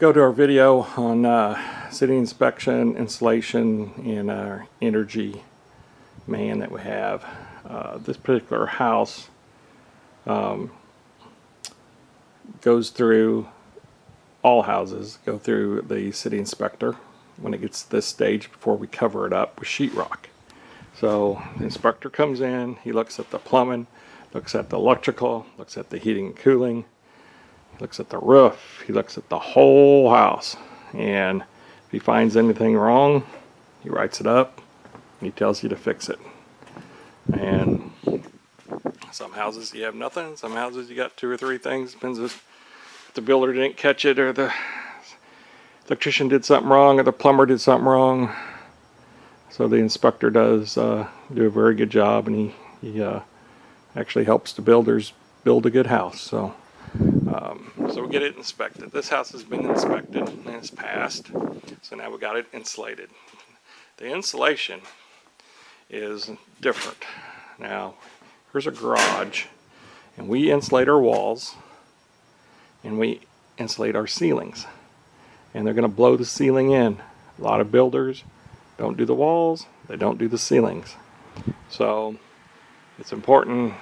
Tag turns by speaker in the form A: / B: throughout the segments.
A: Go to our video on city inspection, installation, and our energy man that we have. This particular house goes through, all houses go through the city inspector when it gets to this stage before we cover it up with sheetrock. So the inspector comes in, he looks at the plumbing, looks at the electrical, looks at the heating and cooling, looks at the roof, he looks at the whole house, and if he finds anything wrong, he writes it up and he tells you to fix it. And some houses you have nothing, some houses you got 2 or 3 things. Depends if the builder didn't catch it, or the electrician did something wrong, or the plumber did something wrong. So the inspector does do a very good job, and he actually helps the builders build a good house. So so we get it inspected. This house has been inspected and it's passed. So now we got it insulated. The insulation is different. Now here's a garage, and we insulate our walls and we insulate our ceilings, and they're going to blow the ceiling in. A lot of builders don't do the walls, they don't do the ceilings. So it's important.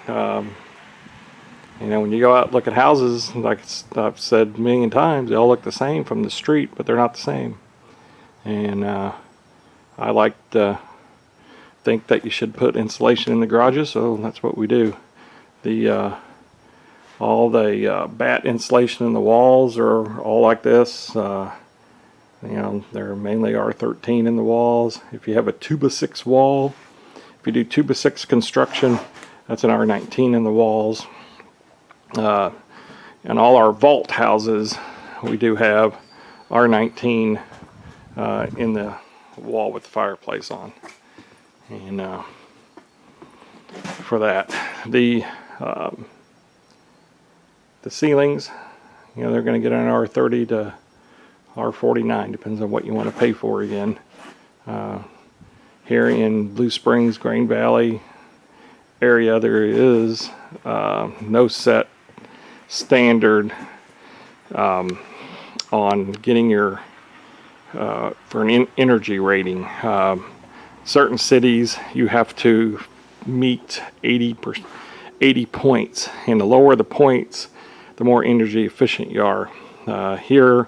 A: You know, when you go out and look at houses, like I've said a million times, they all look the same from the street, but they're not the same. And I like to think that you should put insulation in the garages, so that's what we do. All the batt insulation in the walls are all like this. You know, they're mainly R13 in the walls. If you have a 2x6 wall, if you do 2x6 construction, that's an R19 in the walls. And all our vault houses, we do have R19 in the wall with the fireplace on. And for that, the ceilings, you know, they're going to get an R30 to R49, depends on what you want to pay for. Again, here in Blue Springs, Grain Valley area, there is no set standard on getting your for an energy rating. Certain cities you have to meet 80 points, and the lower the points, the more energy efficient you are. Here,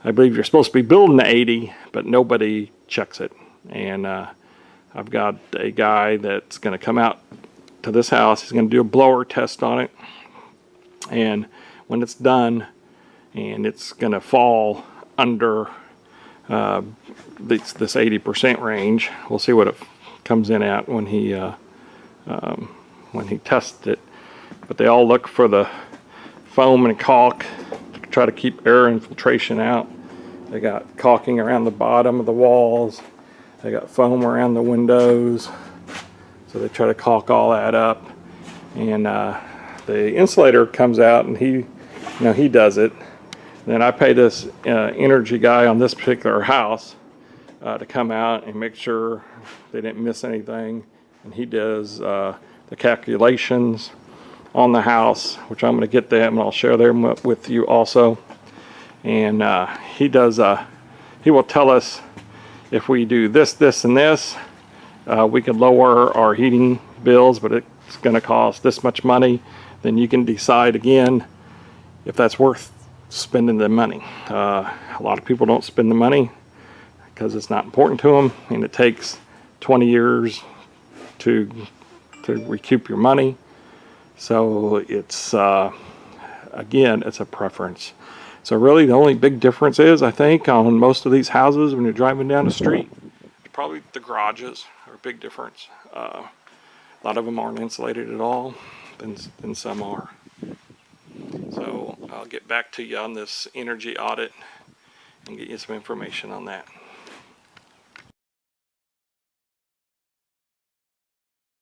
A: I believe you're supposed to be building to 80, but nobody checks it. And I've got a guy that's going to come out to this house. He's going to do a blower test on it, and when it's done and it's going to fall under this 80% range, we'll see what it comes in at when he tests it. But they all look for the foam and caulk to try to keep air infiltration out. They got caulking around the bottom of the walls, they got foam around the windows, so they try to caulk all that up. And the insulator comes out and he does it. Then I pay this energy guy on this particular house to come out and make sure they didn't miss anything. And he does the calculations on the house, which I'm going to get them and I'll share them with you also. And he will tell us if we do this, this, and this, we can lower our heating bills, but it's going to cost this much money. Then you can decide again if that's worth spending the money. A lot of people don't spend the money because it's not important to them, and it takes 20 years to recoup your money. So it's again, it's a preference. So really the only big difference is, I think, on most of these houses when you're driving down the street, probably the garages are a big difference. A lot of them aren't insulated at all, and some are. So I'll get back to you on this energy audit and get you some information on that.